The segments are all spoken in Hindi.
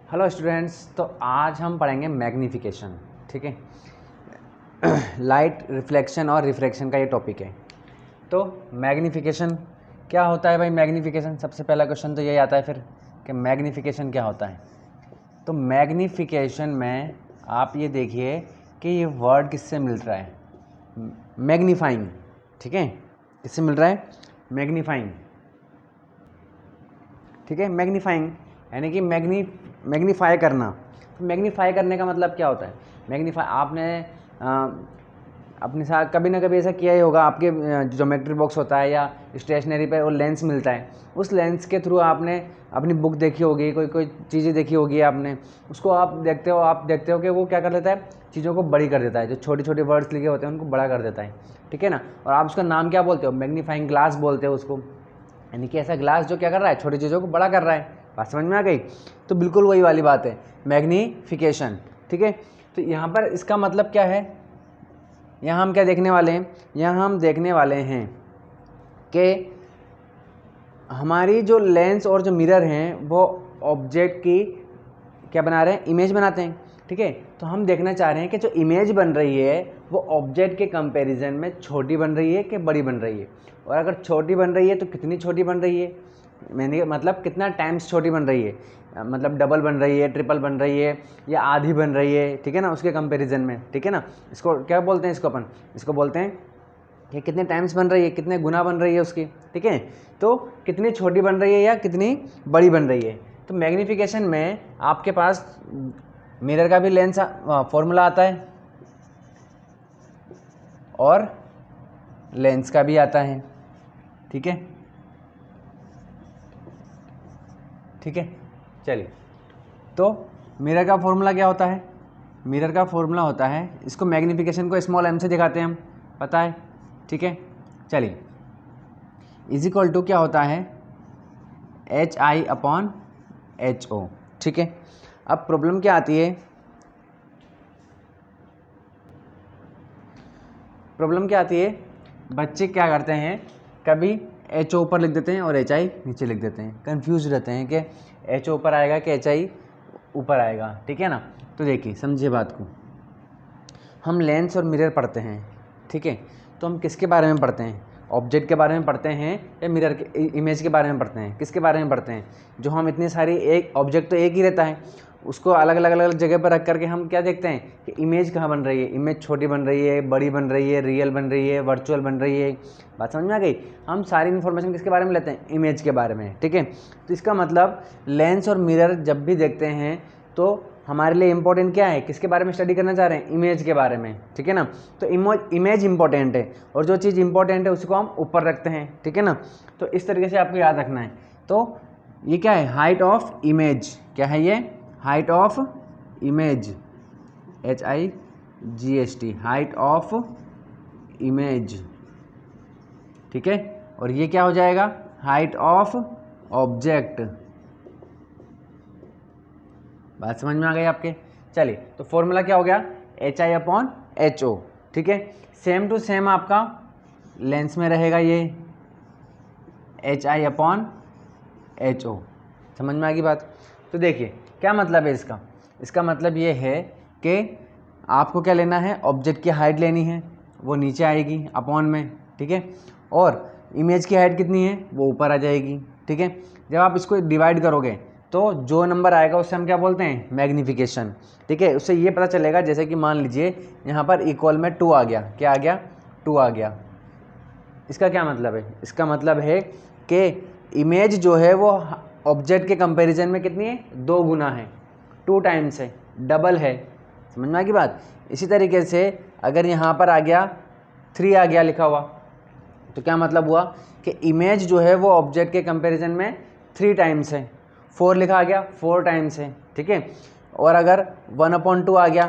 हेलो स्टूडेंट्स, तो आज हम पढ़ेंगे मैग्नीफिकेशन। ठीक है, लाइट रिफ्लेक्शन और रिफ्रैक्शन का ये टॉपिक है। तो मैग्नीफिकेशन क्या होता है भाई? मैग्नीफिकेशन सबसे पहला क्वेश्चन तो यही आता है फिर कि मैग्नीफिकेशन क्या होता है। तो मैग्नीफिकेशन में आप ये देखिए कि ये वर्ड किससे मिल रहा है? मैग्नीफाइंग। ठीक है, किससे मिल रहा है? मैग्नीफाइंग। ठीक है, मैग्नीफाइंग यानी कि मैग्नीफाई करना। तो मैग्नीफाई करने का मतलब क्या होता है? मैग्नीफाई आपने अपने साथ कभी ना कभी ऐसा किया ही होगा। आपके ज्योमेट्री बॉक्स होता है या स्टेशनरी पे वो लेंस मिलता है, उस लेंस के थ्रू आपने अपनी बुक देखी होगी, कोई चीज़ें देखी होगी आपने, उसको आप देखते हो कि वो क्या कर देता है, चीज़ों को बड़ी कर देता है। जो छोटे छोटे वर्ड्स लिखे होते हैं उनको बड़ा कर देता है। ठीक है ना। और आप उसका नाम क्या बोलते हो? मैग्नीफाइंग ग्लास बोलते हो उसको। यानी कि ऐसा ग्लास जो क्या कर रहा है, छोटी चीज़ों को बड़ा कर रहा है। बात समझ में आ गई? तो बिल्कुल वही वाली बात है, मैग्नीफिकेशन। ठीक है, तो यहाँ पर इसका मतलब क्या है? यहाँ हम क्या देखने वाले हैं? यहाँ हम देखने वाले हैं कि हमारी जो लेंस और जो मिरर हैं वो ऑब्जेक्ट की क्या बना रहे हैं? इमेज बनाते हैं। ठीक है, तो हम देखना चाह रहे हैं कि जो इमेज बन रही है वो ऑब्जेक्ट के कंपैरिजन में छोटी बन रही है कि बड़ी बन रही है। और अगर छोटी बन रही है तो कितनी छोटी बन रही है, मैंने मतलब कितना टाइम्स छोटी बन रही है, मतलब डबल बन रही है, ट्रिपल बन रही है या आधी बन रही है। ठीक है ना, उसके कंपैरिजन में। ठीक है ना, इसको क्या बोलते हैं? इसको बोलते हैं कि कितने टाइम्स बन रही है, कितने गुना बन रही है उसकी। ठीक है, तो कितनी छोटी बन रही है या कितनी बड़ी बन रही है। तो मैग्नीफिकेशन में आपके पास मिरर का भी लेंस फॉर्मूला आता है और लेंस का भी आता है। ठीक है, ठीक है, चलिए। तो मिरर का फॉर्मूला क्या होता है? मिरर का फॉर्मूला होता है, इसको मैग्नीफिकेशन को स्मॉल एम से दिखाते हैं हम, पता है। ठीक है, चलिए, इज इक्वल टू क्या होता है? HI/HO। ठीक है, अब प्रॉब्लम क्या आती है? बच्चे क्या करते हैं, कभी HO ऊपर लिख देते हैं और HI नीचे लिख देते हैं, कंफ्यूज रहते हैं कि HO ऊपर आएगा कि HI ऊपर आएगा। ठीक है ना। तो देखिए, समझिए बात को। हम लेंस और मिरर पढ़ते हैं। ठीक है, तो हम किसके बारे में पढ़ते हैं? ऑब्जेक्ट के बारे में पढ़ते हैं या मिरर के इमेज के बारे में पढ़ते हैं? किसके बारे में पढ़ते हैं? जो हम इतनी सारी, एक ऑब्जेक्ट तो एक ही रहता है, उसको अलग अलग जगह पर रख करके हम क्या देखते हैं कि इमेज कहाँ बन रही है, इमेज छोटी बन रही है, बड़ी बन रही है, रियल बन रही है, वर्चुअल बन रही है। बात समझ में आ गई? हम सारी इन्फॉर्मेशन किसके बारे में लेते हैं? इमेज के बारे में। ठीक है, तो इसका मतलब लेंस और मिरर जब भी देखते हैं तो हमारे लिए इंपॉर्टेंट क्या है? किसके बारे में स्टडी करना चाह रहे हैं? इमेज के बारे में। ठीक है ना, तो इमेज इंपॉर्टेंट है और जो चीज़ इंपॉर्टेंट है उसको हम ऊपर रखते हैं। ठीक है ना, तो इस तरीके से आपको याद रखना है। तो ये क्या है? Height of image. क्या है ये? Height of image, HIGHT, height of image. ठीक है, और ये क्या हो जाएगा? Height of object. बात समझ में आ गई आपके? चलिए, तो फॉर्मूला क्या हो गया? HI/HO। ठीक है, सेम टू सेम आपका लेंस में रहेगा ये HI/HO। समझ में आ गई बात? तो देखिए क्या मतलब है इसका। इसका मतलब ये है कि आपको क्या लेना है? ऑब्जेक्ट की हाइट लेनी है, वो नीचे आएगी अपॉन में। ठीक है, और इमेज की हाइट कितनी है? वो ऊपर आ जाएगी। ठीक है, जब आप इसको डिवाइड करोगे तो जो नंबर आएगा उससे हम क्या बोलते हैं? मैग्नीफिकेशन। ठीक है, उससे ये पता चलेगा, जैसे कि मान लीजिए यहाँ पर इक्वल में 2 आ गया। क्या आ गया? 2 आ गया। इसका क्या मतलब है? इसका मतलब है कि इमेज जो है वो ऑब्जेक्ट के कंपैरिजन में कितनी है? 2 गुना है, 2 टाइम्स है, डबल है। समझ में आ गई बात? इसी तरीके से अगर यहाँ पर आ गया 3 आ गया लिखा हुआ, तो क्या मतलब हुआ कि इमेज जो है वो ऑब्जेक्ट के कंपैरिजन में 3 टाइम्स है। 4 लिखा आ गया, 4 टाइम्स है। ठीक है, और अगर 1/2 आ गया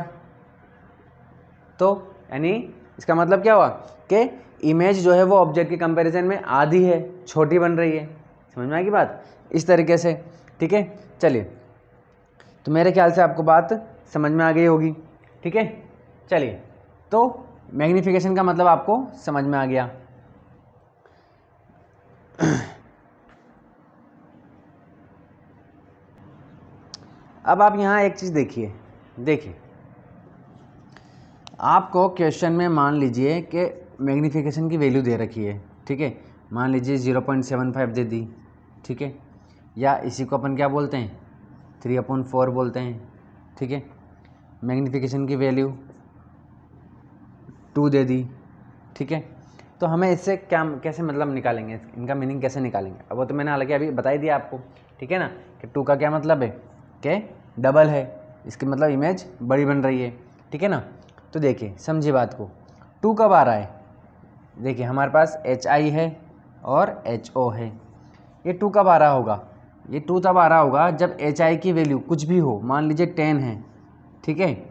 तो यानी इसका मतलब क्या हुआ कि इमेज जो है वो ऑब्जेक्ट के कंपैरिजन में आधी है, छोटी बन रही है। समझ में आएगी बात? इस तरीके से। ठीक है, चलिए, तो मेरे ख्याल से आपको बात समझ में आ गई होगी। ठीक है, चलिए, तो मैग्नीफिकेशन का मतलब आपको समझ में आ गया। अब आप यहाँ एक चीज़ देखिए आपको क्वेश्चन में मान लीजिए कि मैग्नीफिकेशन की वैल्यू दे रखी है, ठीक है, मान लीजिए 0.75 दे दी, ठीक है, या इसी को अपन क्या बोलते हैं 3/4 बोलते हैं, ठीक है। मैग्नीफिकेशन की वैल्यू 2 दे दी, ठीक है। तो हमें इससे क्या कैसे मतलब निकालेंगे, इनका मीनिंग कैसे निकालेंगे? अब वो तो मैंने हालांकि अभी बता ही दिया आपको, ठीक है ना, कि 2 का क्या मतलब है कि डबल है, इसकी मतलब इमेज बड़ी बन रही है, ठीक है ना। तो देखिए समझिए बात को, 2 कब आ रहा है, देखिए हमारे पास HI है और HO है, ये 2 कब आ रहा होगा, ये 2 तब आ रहा होगा जब HI की वैल्यू कुछ भी हो, मान लीजिए 10 है, ठीक है,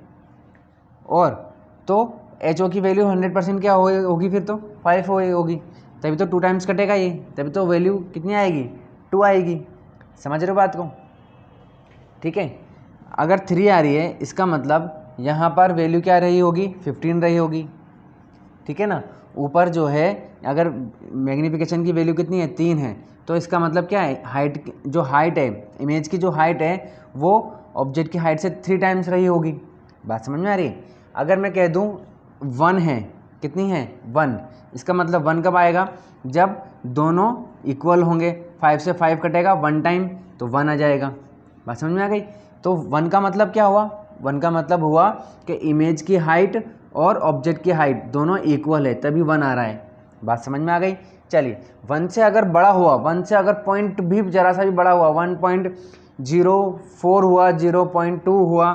और तो HO की वैल्यू 100% क्या होगी, फिर तो 5 होगी, तभी तो 2 टाइम्स कटेगा ये, तभी तो वैल्यू कितनी आएगी 2 आएगी। समझ रहे हो बात को, ठीक है। अगर 3 आ रही है इसका मतलब यहाँ पर वैल्यू क्या रही होगी 15 रही होगी, ठीक है ना। ऊपर जो है अगर मैग्नीफिकेशन की वैल्यू कितनी है 3 है, तो इसका मतलब क्या है जो हाइट है, इमेज की जो हाइट है वो ऑब्जेक्ट की हाइट से 3 टाइम्स रही होगी। बात समझ में आ रही है? अगर मैं कह दूँ 1 है, कितनी है 1, इसका मतलब 1 कब आएगा, जब दोनों इक्वल होंगे, 5 से 5 कटेगा 1 टाइम तो 1 आ जाएगा। बात समझ में आ गई? तो 1 का मतलब क्या हुआ, 1 का मतलब हुआ कि इमेज की हाइट और ऑब्जेक्ट की हाइट दोनों इक्वल है, तभी 1 आ रहा है। बात समझ में आ गई? चलिए 1 से अगर बड़ा हुआ, 1 से अगर पॉइंट भी जरा सा भी बड़ा हुआ, 1.04 हुआ, 0.2 हुआ,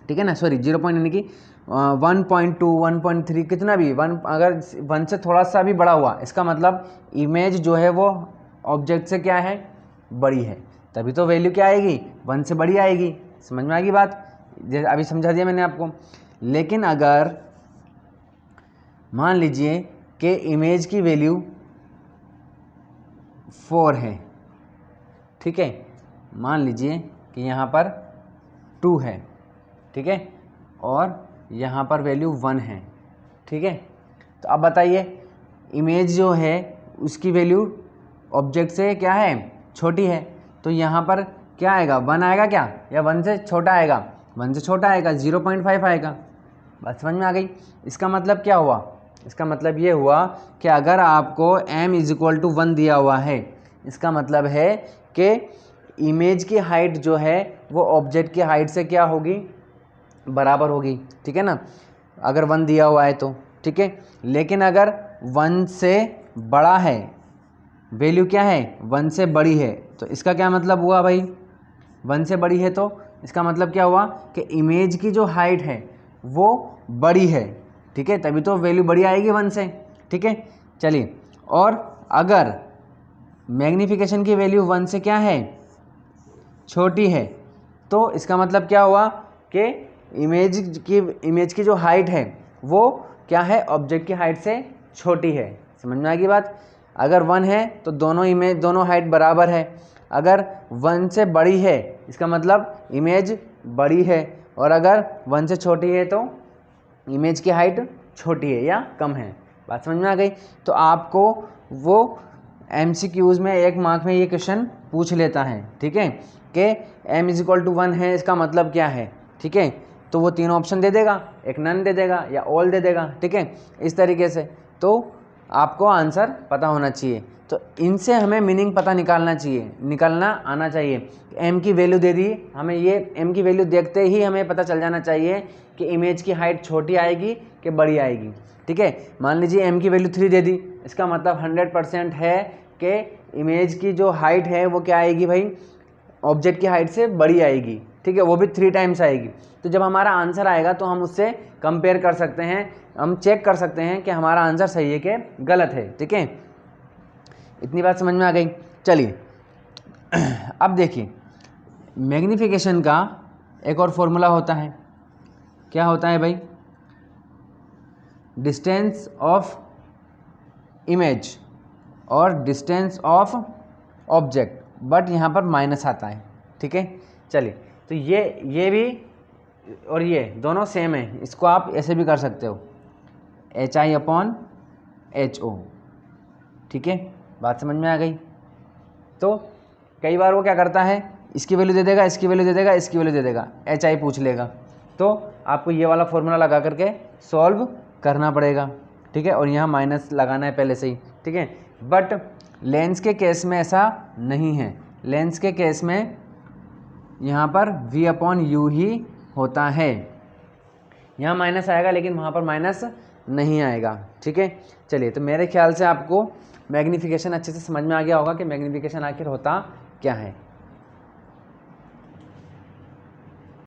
ठीक है ना, सॉरी 0 पॉइंट यानी कि 1.2 1.3 कितना भी 1, अगर 1 से थोड़ा सा भी बड़ा हुआ, इसका मतलब इमेज जो है वो ऑब्जेक्ट से क्या है बड़ी है, तभी तो वैल्यू क्या आएगी 1 से बड़ी आएगी। समझ में आएगी बात? जैसे अभी समझा दिया मैंने आपको। लेकिन अगर मान लीजिए कि इमेज की वैल्यू 4 है, ठीक है, मान लीजिए कि यहाँ पर 2 है, ठीक है, और यहाँ पर वैल्यू 1 है, ठीक है। तो अब बताइए इमेज जो है उसकी वैल्यू ऑब्जेक्ट से क्या है छोटी है, तो यहाँ पर क्या आएगा 1 आएगा क्या, या 1 से छोटा आएगा, 1 से छोटा आएगा 0.5 आएगा। बात समझ में आ गई? इसका मतलब क्या हुआ, इसका मतलब ये हुआ कि अगर आपको m = 1 दिया हुआ है, इसका मतलब है कि इमेज की हाइट जो है वो ऑब्जेक्ट की हाइट से क्या होगी बराबर होगी, ठीक है ना, अगर 1 दिया हुआ है तो, ठीक है। लेकिन अगर 1 से बड़ा है, वैल्यू क्या है 1 से बड़ी है, तो इसका क्या मतलब हुआ भाई, 1 से बड़ी है तो इसका मतलब क्या हुआ कि इमेज की जो हाइट है वो बड़ी है, ठीक है, तभी तो वैल्यू बड़ी आएगी 1 से, ठीक है। चलिए, और अगर मैग्नीफिकेशन की वैल्यू 1 से क्या है छोटी है, तो इसका मतलब क्या हुआ कि इमेज की जो हाइट है वो क्या है ऑब्जेक्ट की हाइट से छोटी है। समझ में आ गई बात? अगर 1 है तो दोनों हाइट बराबर है, अगर 1 से बड़ी है इसका मतलब इमेज बड़ी है, और अगर 1 से छोटी है तो इमेज की हाइट छोटी है या कम है। बात समझ में आ गई? तो आपको वो MCQs में 1 मार्क में ये क्वेश्चन पूछ लेता है, ठीक है, कि m = 1 है इसका मतलब क्या है, ठीक है, तो वो 3 ऑप्शन दे देगा, एक नन दे देगा या ऑल दे देगा, ठीक है, इस तरीके से। तो आपको आंसर पता होना चाहिए, तो इनसे हमें मीनिंग पता निकालना आना चाहिए। m की वैल्यू दे दी हमें, ये m की वैल्यू देखते ही हमें पता चल जाना चाहिए कि इमेज की हाइट छोटी आएगी कि बड़ी आएगी, ठीक है। मान लीजिए m की वैल्यू 3 दे दी, इसका मतलब 100% है कि इमेज की जो हाइट है वो क्या आएगी भाई ऑब्जेक्ट की हाइट से बड़ी आएगी, ठीक है, वो भी 3 टाइम्स आएगी। तो जब हमारा आंसर आएगा तो हम उससे कंपेयर कर सकते हैं, हम चेक कर सकते हैं कि हमारा आंसर सही है कि गलत है, ठीक है। इतनी बात समझ में आ गई? चलिए अब देखिए मैग्नीफिकेशन का एक और फॉर्मूला होता है, क्या होता है भाई, डिस्टेंस ऑफ इमेज और डिस्टेंस ऑफ ऑब्जेक्ट, बट यहाँ पर माइनस आता है, ठीक है। चलिए, तो ये भी और ये दोनों सेम है, इसको आप ऐसे भी कर सकते हो HI/HO, ठीक है। बात समझ में आ गई? तो कई बार वो क्या करता है इसकी वैल्यू दे देगा, इसकी वैल्यू दे देगा, इसकी वैल्यू दे देगा, एच आई पूछ लेगा। तो आपको ये वाला फॉर्मूला लगा करके सॉल्व करना पड़ेगा, ठीक है। और यहाँ माइनस लगाना है पहले से ही, ठीक है। बट लेंस के केस में ऐसा नहीं है। लेंस के केस में यहाँ पर v/u ही होता है। यहाँ माइनस आएगा लेकिन वहाँ पर माइनस नहीं आएगा, ठीक है। चलिए, तो मेरे ख्याल से आपको मैग्नीफिकेशन अच्छे से समझ में आ गया होगा कि मैग्नीफिकेशन आखिर होता क्या है।